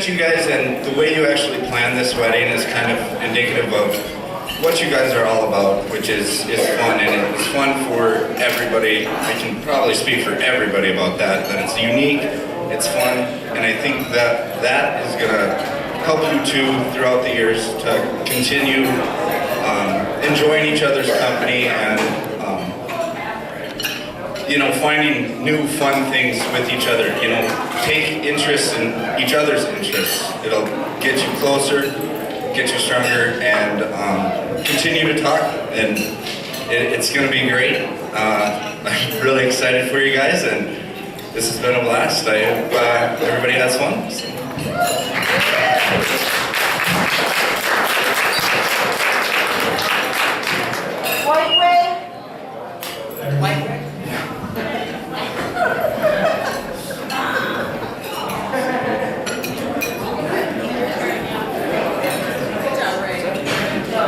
met you guys, and the way you actually planned this wedding is kind of indicative of what you guys are all about, which is fun, and it's fun for everybody. I can probably speak for everybody about that it's unique, it's fun, and I think that is going to help you two throughout the years to continue enjoying each other's company and finding new fun things with each other. Take interest in each other's interests. It'll get you closer, get you stronger, and continue to talk, and it's going to be great. I'm really excited for you guys, and this has been a blast. I hope everybody has fun. White way. White way.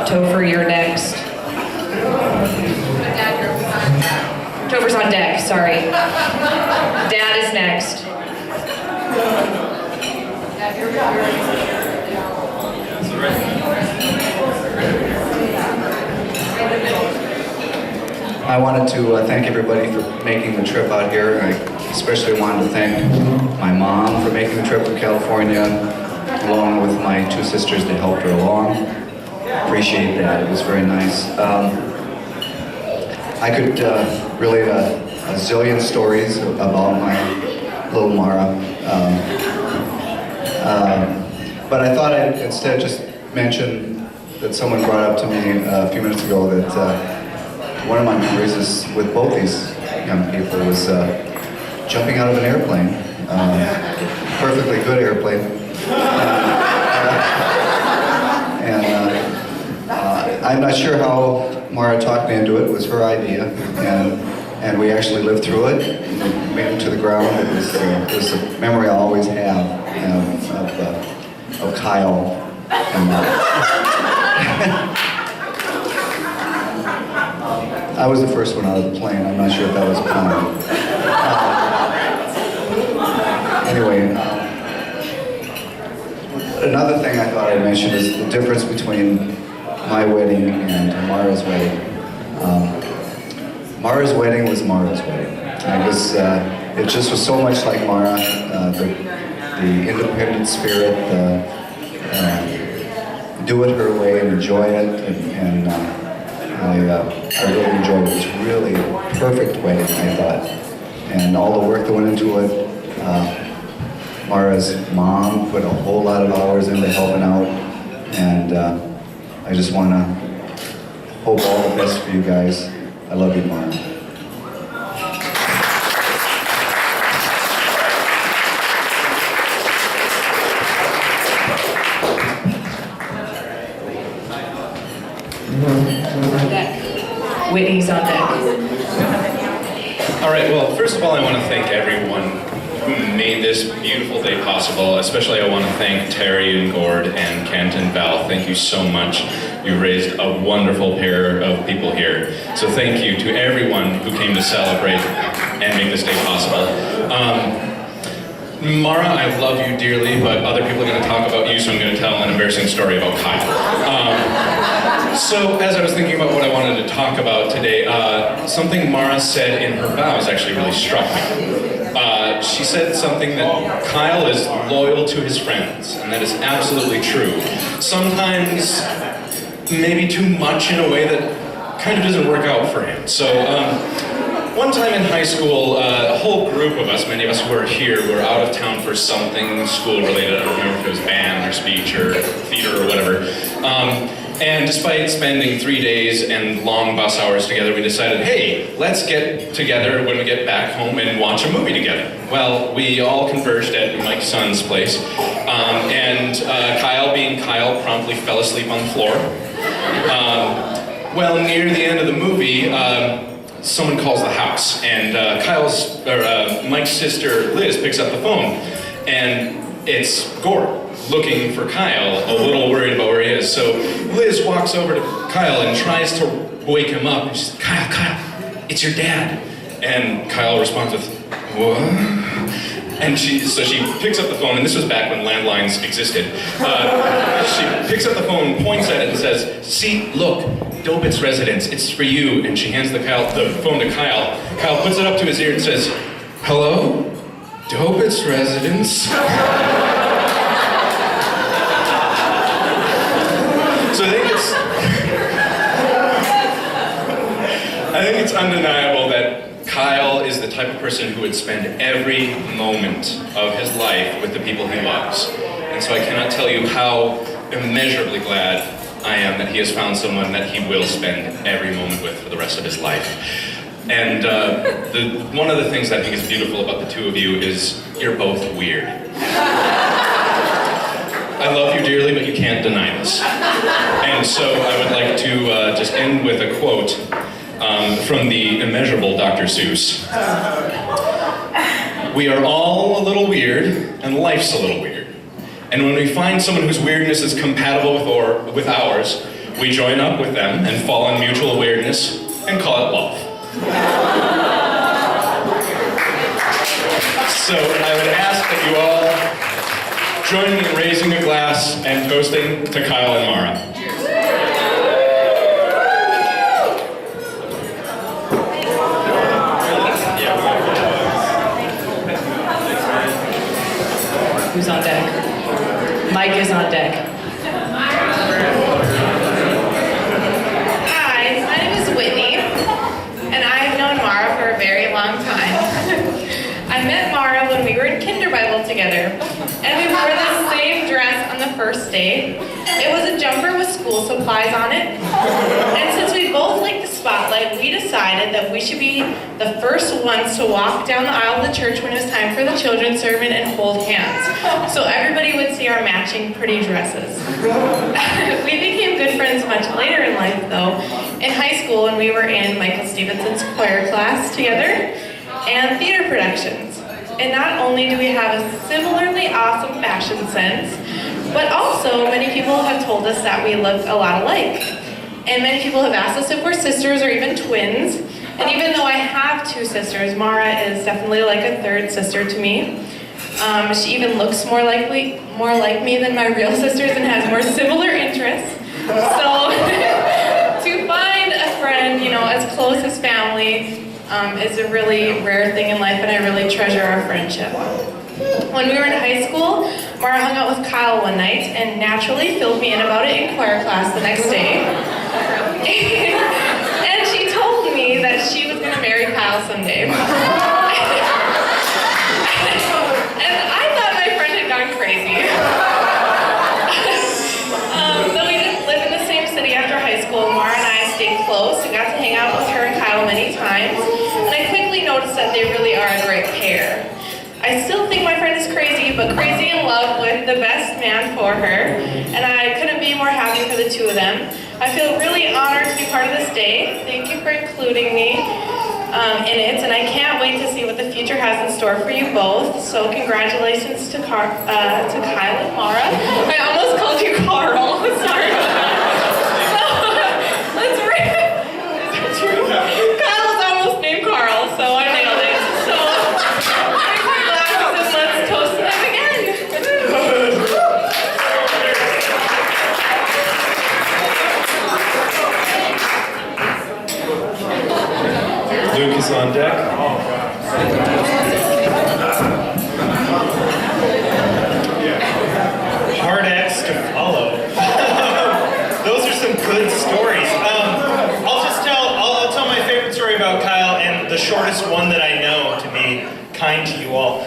Topher, you're next. Topher's on deck, sorry. Dad is next. I wanted to thank everybody for making the trip out here. I especially wanted to thank my mom for making the trip to California, along with my two sisters that helped her along. Appreciate that, it was very nice. I could relate a zillion stories about my little Mara, but I thought I'd instead just mention that someone brought up to me a few minutes ago that one of my memories is with both these young people was jumping out of an airplane, perfectly good airplane. I'm not sure how Mara talked me into it. It was her idea, and we actually lived through it. We made it to the ground. It was a memory I'll always have of Kyle. And, I was the first one out of the plane. I'm not sure if that was a plan. Anyway, another thing I thought I'd mention is the difference between my wedding and Mara's wedding. Mara's wedding was Mara's wedding. It just was so much like Mara, the independent spirit, do it her way and enjoy it, and I really enjoyed it. It was really a perfect wedding, I thought, and all the work that went into it. Mara's mom put a whole lot of hours into helping out, and I just want to hope all the best for you guys. I love you, Mara. Whitney's on deck. All right, well, first of all, I want to thank everyone who made this beautiful day possible. Especially I want to thank Terry and Gord and Kent and Val. Thank you so much. You raised a wonderful pair of people here. So thank you to everyone who came to celebrate and make this day possible. Mara, I love you dearly, but other people are going to talk about you, so I'm going to tell an embarrassing story about Kyle. So as I was thinking about what I wanted to talk about today, something Mara said in her vows actually really struck me. She said something that Kyle is loyal to his friends, and that is absolutely true. Sometimes, maybe too much in a way that kind of doesn't work out for him. So, one time in high school, a whole group of us, many of us who were here, were out of town for something school-related. I don't remember if it was band or speech or theater or whatever. And despite spending 3 days and long bus hours together, we decided, hey, let's get together when we get back home and watch a movie together. Well, we all converged at Mike's son's place, and Kyle, being Kyle, promptly fell asleep on the floor. Well, near the end of the movie, someone calls the house, and Mike's sister Liz picks up the phone, and it's Gord looking for Kyle, a little worried about where he is. So Liz walks over to Kyle and tries to wake him up, and she says, Kyle, it's your dad. And Kyle responds with, what? And she picks up the phone, and this was back when landlines existed. She picks up the phone, points at it, and says, "See, look, Dobit's residence, it's for you." And she hands the phone to Kyle. Kyle puts it up to his ear and says, "Hello? Dobit's residence?" So I think it's undeniable that Kyle is the type of person who would spend every moment of his life with the people he loves. And so I cannot tell you how immeasurably glad I am that he has found someone that he will spend every moment with for the rest of his life. And one of the things I think is beautiful about the two of you is you're both weird. I love you dearly, but you can't deny this. And so I would like to just end with a quote from the immeasurable Dr. Seuss. "We are all a little weird, and life's a little weird. And when we find someone whose weirdness is compatible with ours, we join up with them and fall in mutual weirdness and call it love." So I would ask that you all join me in raising a glass and toasting to Kyle and Mara. Who's on deck? Mike is on deck. Hi, my name is Whitney, and I've known Mara for a very long time. I met Mara when we were in Kinder Bible together, and we wore the same dress on the first day. It was a jumper with school supplies on it, and since we both liked the spotlight, we decided that we should be the first ones to walk down the aisle of the church when it was time for the children's sermon and hold hands, so everybody would see our matching pretty dresses. We became good friends much later in life, though, in high school when we were in Michael Stevenson's choir class together and theater productions. And not only do we have a similarly awesome fashion sense, but also many people have told us that we look a lot alike. And many people have asked us if we're sisters or even twins. And even though I have two sisters, Mara is definitely like a third sister to me. She even looks more like me than my real sisters and has more similar interests. So to find a friend, as close as family, is a really rare thing in life, and I really treasure our friendship. When we were in high school, Mara hung out with Kyle one night and naturally filled me in about it in choir class the next day. And she told me that she was going to marry Kyle someday. And I thought my friend had gone crazy. Though we didn't live in the same city after high school, Mara and I stayed close and got to hang out with her and Kyle many times. And I quickly noticed that they really are a great pair. I still think my friend is crazy, but crazy in love with the best man for her, and I couldn't be more happy for the two of them. I feel really honored to be part of this day. Thank you for including me in it, and I can't wait to see what the future has in store for you both. So congratulations to Kyle and Mara. I almost called you Carl. Sorry. So, let's read. Is that true? Kyle was almost named Carl, so I nailed it. So. Let's toast them again. Luke is on deck. Hard acts to follow. Those are some good stories. I'll tell my favorite story about Kyle, and the shortest one that I know, to be kind to you all.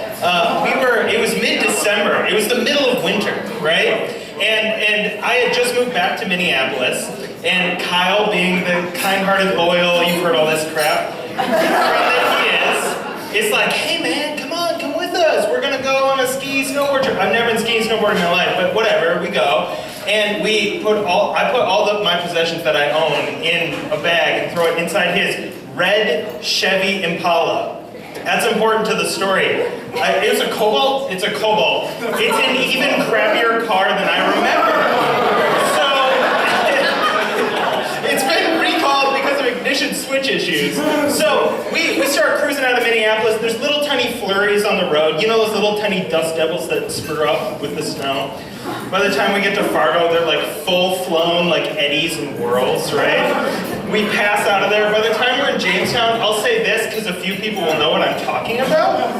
It was mid-December. It was the middle of winter, right? And I had just moved back to Minneapolis, and Kyle, being the kind-hearted, loyal, you've heard all this crap, that he is like, "Hey man, come with us. We're gonna go on a snowboard trip." I've never been skiing snowboarding in my life, but whatever, we go. And I put all of my possessions that I own in a bag and throw it inside his red Chevy Impala. That's important to the story. It was a Cobalt. It's a Cobalt. It's an even crappier car than I remember. So it's been recalled because of ignition switch issues. So we we start cruising out of Minneapolis. There's little tiny flurries on the road. You know those little tiny dust devils that spur up with the snow? By the time we get to Fargo, they're like full-flown like eddies and whirls, right? We pass out of there. By the time we're in Jamestown, I'll say this because a few people will know what I'm talking about.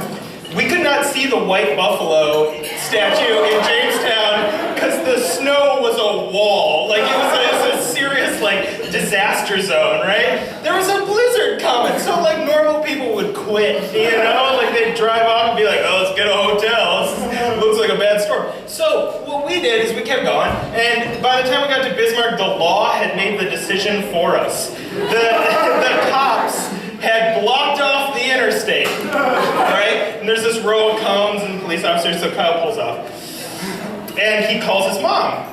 We could not see the white buffalo statue in Jamestown because the snow was a wall. Like it was a serious like disaster zone, right? There was a blizzard coming, so like normal people would quit, you know? Like they'd drive off and be like, oh, let's get a hotel. This looks like a bad storm. So what we did is we kept going, and by the time we got to Bismarck, the law had made the decision for us. The cops had blocked off the interstate, right? And there's this row of cones and police officers, so Kyle pulls off. And he calls his mom,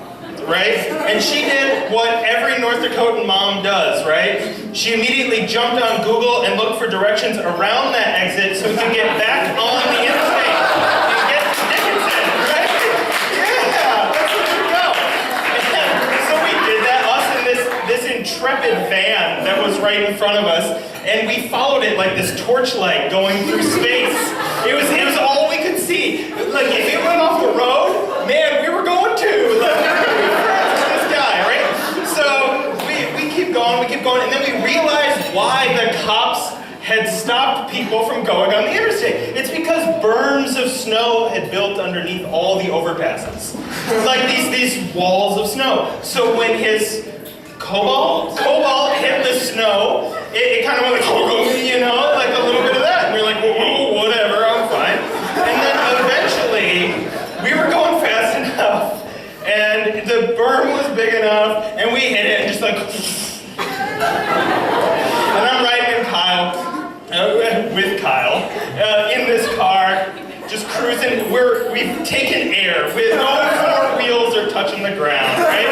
right? And she did what every North Dakotan mom does, right? She immediately jumped on Google and looked for directions around that exit so we could get back on the interstate and get to Dickinson, right? Yeah, that's where we go. And so we did that, us in this intrepid van that was right in front of us. And we followed it like this torchlight going through space. It was all we could see. Like if it went off the road, man, we were going to. Like, we were friends with this guy, right? So we keep going, and then we realized why the cops had stopped people from going on the interstate. It's because berms of snow had built underneath all the overpasses. Like these walls of snow. So when his Cobalt hit the snow, it kind of went like, you know, like a little bit of that. And we were like, whoa, whatever, I'm fine. And then eventually, we were going fast enough, and the berm was big enough, and we hit it, and just like, and I'm riding with Kyle, in this car, just cruising. We've taken air with no 4 wheels are touching the ground, right?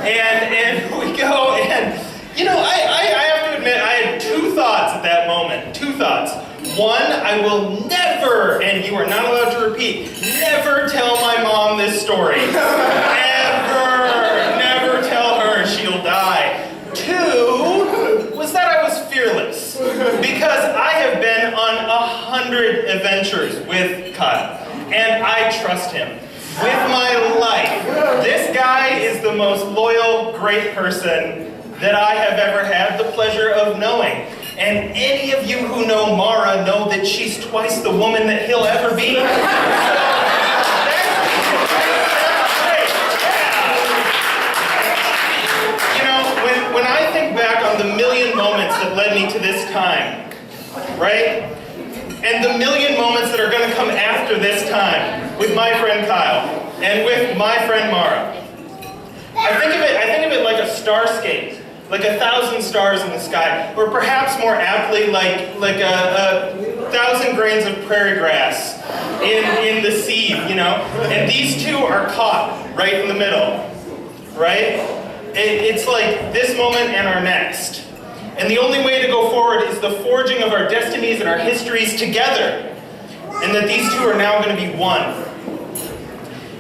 And we go, and you know, I have to admit, I had 2 thoughts at that moment. 2 thoughts. One, I will never, and you are not allowed to repeat, never tell my mom this story. Never tell her, she'll die. 2 was that I was fearless, because I have been on 100 adventures with Kyle, and I trust him with my life. This guy is the most loyal, great person that I have ever had the pleasure of knowing. And any of you who know Mara know that she's twice the woman that he'll ever be. So, that's great. Yeah. You know, when I think back on the million moments that led me to this time, right? And the million moments that are going to come after this time with my friend Kyle and with my friend Mara. I think of it like a starscape, like 1,000 stars in the sky, or perhaps more aptly like a 1,000 grains of prairie grass in the seed, you know. And these 2 are caught right in the middle, right? It's like this moment and our next. And the only way to go forward is the forging of our destinies and our histories together. And that these 2 are now going to be one.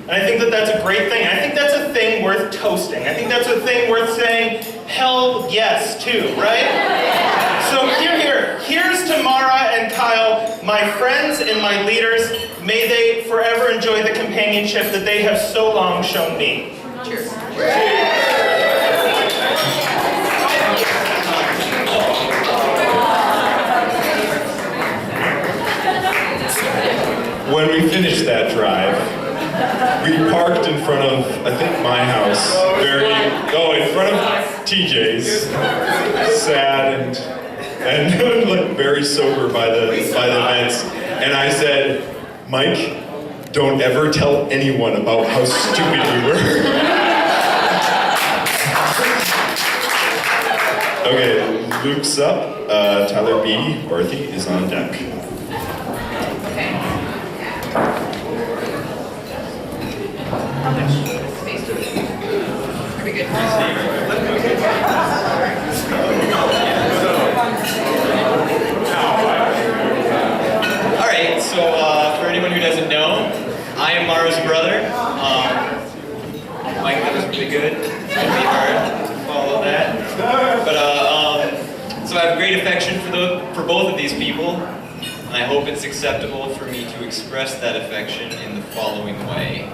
And I think that that's a great thing. I think that's a thing worth toasting. I think that's a thing worth saying, hell yes to, right? So here's to Mara and Kyle, my friends and my leaders. May they forever enjoy the companionship that they have so long shown me. Cheers. When we finished that drive, we parked in front of, I think, my house. In front of TJ's, sad and like very sober by the vents. And I said, Mike, don't ever tell anyone about how stupid we were. Okay, Luke's up. Tyler B. Dorothy is on deck. Okay. How much space do we have? Are we good? Alright, so for anyone who doesn't know, I am Mara's brother. Mike, that was really good. It's gonna be hard to follow that. But so I have great affection for both of these people. I hope it's acceptable for me to express that affection in the following way.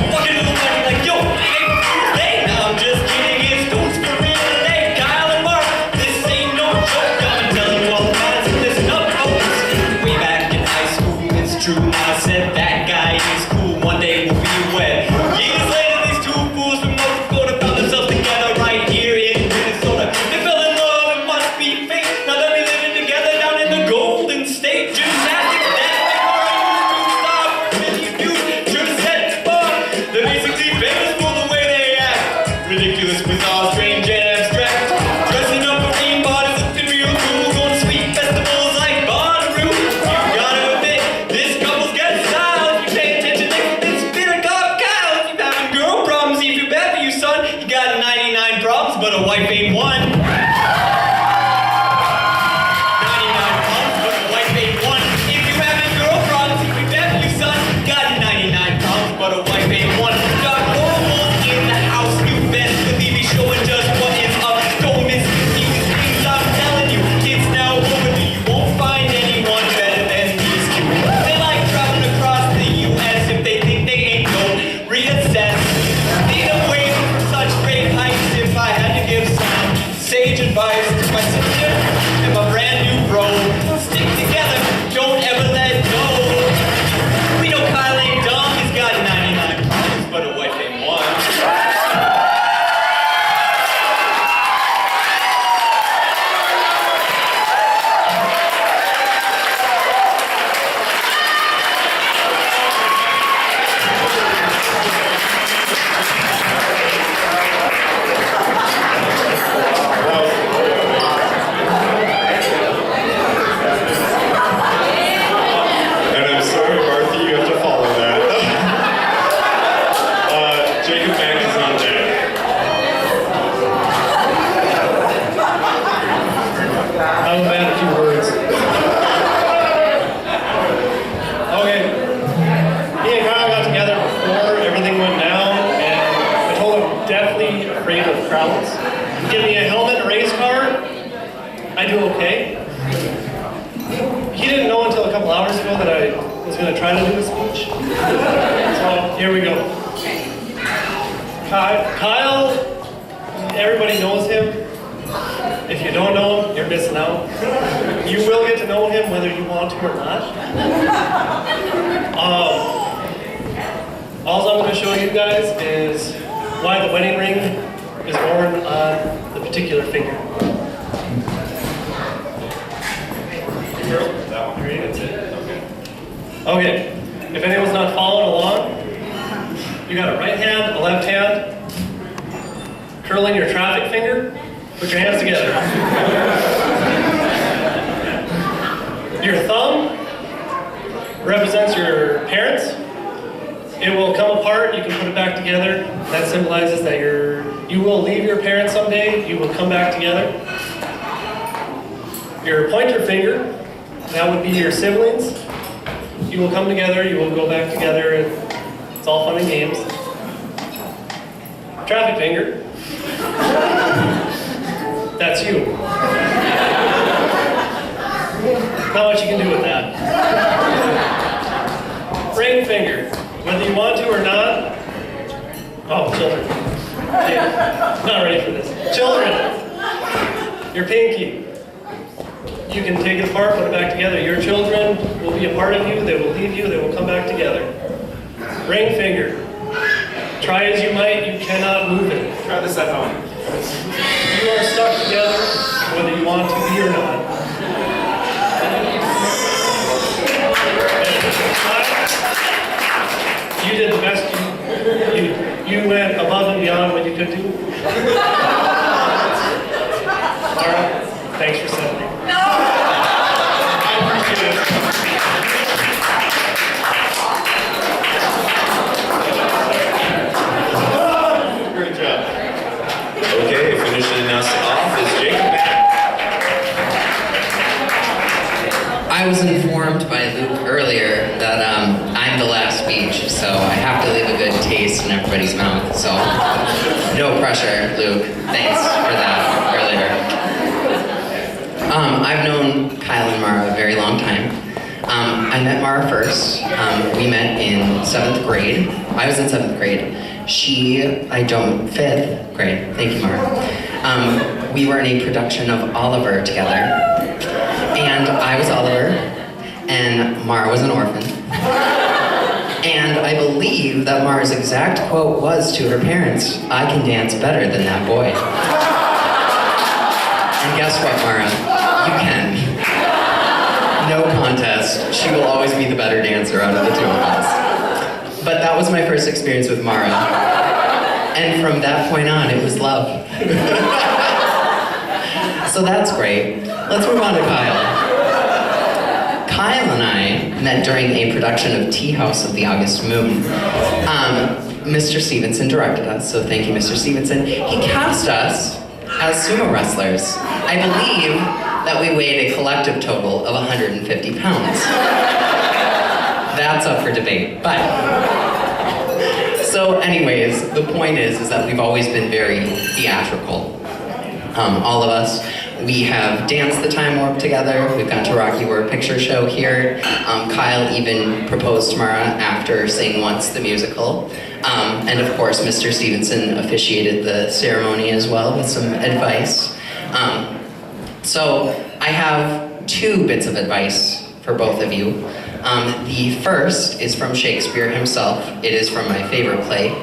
Fucking little money like, yo, hey, I'm just kidding, it's dudes for real today. Kyle and Mark, this ain't no joke. I'm telling you all about it, so listen up, folks. Way back in high school, it's true, I said that guy is cool. One day we'll be wed. Years later, these two fools from North Dakota found themselves together right here in Minnesota. They fell in love, it must be fate. Now they'll be living together down in the Golden State. Gymnastics, dancing, they're basically famous for the way they act. Ridiculous, bizarre, strange, and abstract. Dressing up for theme parties, looking real cool. Going to sweet festivals like Bonnaroo. You gotta admit, this couple's got style. If you pay attention, they can spit a cop Kyle. If you're having girl problems, you feel bad for you, son. You got 99 problems, but a wife ain't one. 99 problems, but a wife ain't one. If you're having girl problems, you feel bad for you, son. You got 99 problems, but a wife ain't one. Got hormones in the house, you best believe he's showing just what is up. Don't miss these things I'm telling you. It's now overdue. You won't find anyone better than these two. They like traveling across the U.S. If they think they ain't gold, reassess. Need a way for such great heights. If I had to give some sage advice to my sister and my brand new bro, stick together, don't ever let go. We know Kyle ain't dumb, he's got 99 problems, but a wife ain't one. And I'm sorry, Martha, you have to follow that. Jacob Bank is on deck. I'm gonna add a few words. Okay. Me and Kyle got together before everything went down, and I told him deathly afraid of crowds. Give me a helmet and a race car, I do okay. He didn't know until a couple hours ago that I was gonna try to do a speech. So here we go. Kyle, everybody knows him. If you don't know him, you're missing out. You will get to know him whether you want to or not. All I'm going to show you guys is why the wedding ring is worn on the particular finger. That one. That's it. Okay. If anyone's not following along, you got a right hand, a left hand, curling your traffic finger. Put your hands together. Your thumb represents your parents. It will come apart, you can put it back together. That symbolizes that you will leave your parents someday, you will come back together. Your pointer finger, that would be your siblings. You will come together, you will go back together, and it's all fun and games. Traffic finger. That's you. Not much you can do with that. Ring finger. Whether you want to or not. Oh, children. Yeah, not ready for this. Children. Your pinky. You can take it apart, put it back together. Your children will be a part of you. They will leave you. They will come back together. Ring finger. Try as you might, you cannot move it. Try this at home. You are stuck together, whether you want to be or not. You did the best you went above and beyond what you could do. Laura, thanks for settling. I appreciate it. Great job. Okay, finishing was informed by Luke earlier that I'm the last speech, so I have to leave a good taste in everybody's mouth. So no pressure, Luke. Thanks for that earlier. I've known Kyle and Mara a very long time. I met Mara first. We met in 7th grade. I was in 7th grade. Fifth grade. Thank you, Mara. We were in a production of Oliver together. And I was Oliver, and Mara was an orphan. And I believe that Mara's exact quote was to her parents, "I can dance better than that boy." And guess what, Mara? You can. No contest. She will always be the better dancer out of the two of us. But that was my first experience with Mara. And from that point on, it was love. So that's great. Let's move on to Kyle. Kyle and I met during a production of Tea House of the August Moon. Mr. Stevenson directed us, so thank you, Mr. Stevenson. He cast us as sumo wrestlers. I believe that we weighed a collective total of 150 pounds. That's up for debate, but... So anyways, the point is that we've always been very theatrical. All of us. We have danced the time warp together. We've gone to Rocky Horror Picture Show here. Kyle even proposed to Mara after seeing Once the musical. And of course, Mr. Stevenson officiated the ceremony as well with some advice. So I have 2 bits of advice for both of you. The first is from Shakespeare himself. It is from my favorite play,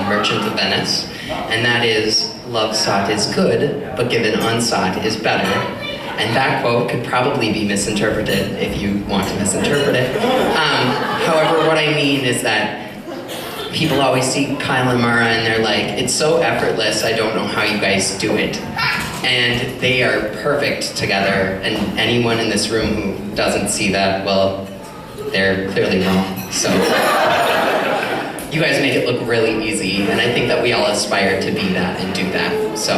Merchant of Venice. And that is, "Love sought is good, but given unsought is better." And that quote could probably be misinterpreted if you want to misinterpret it. However, what I mean is that people always see Kyle and Mara and they're like, "It's so effortless, I don't know how you guys do it." And they are perfect together, and anyone in this room who doesn't see that, well, they're clearly wrong. So you guys make it look really easy, and I think that we all aspire to be that and do that. So,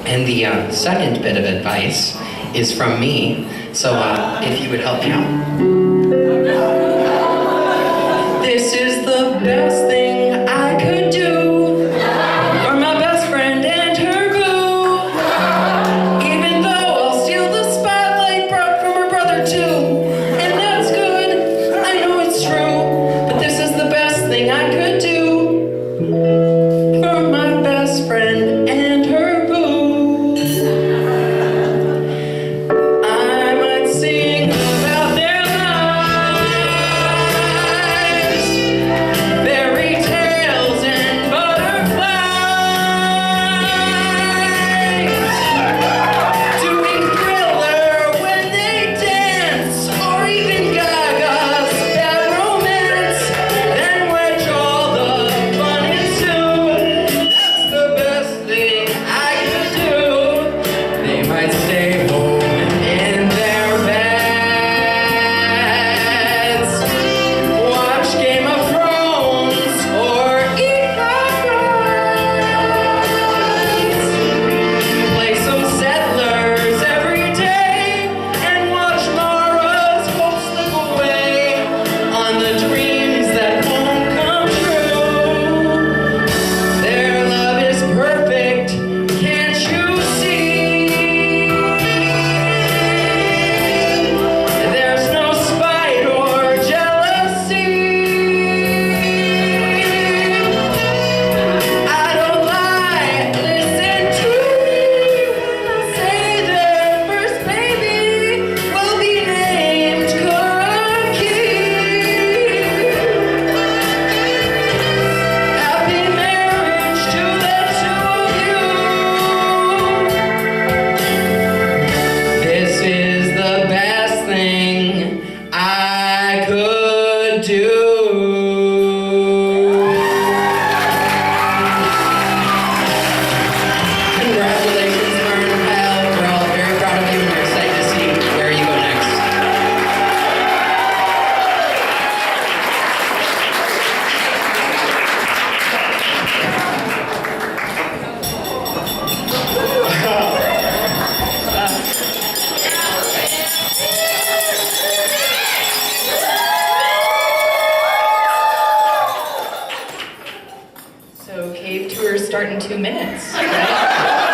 and the second bit of advice is from me. So if you would help me out. This is the best thing I could do for my best friend and her boo. Even though I'll steal the spotlight brought from her brother too. And that's good, I know it's true. But this is the best thing I could do for my best friend and her boo. I might sing about their love. Wave tours start in 2 minutes. Okay?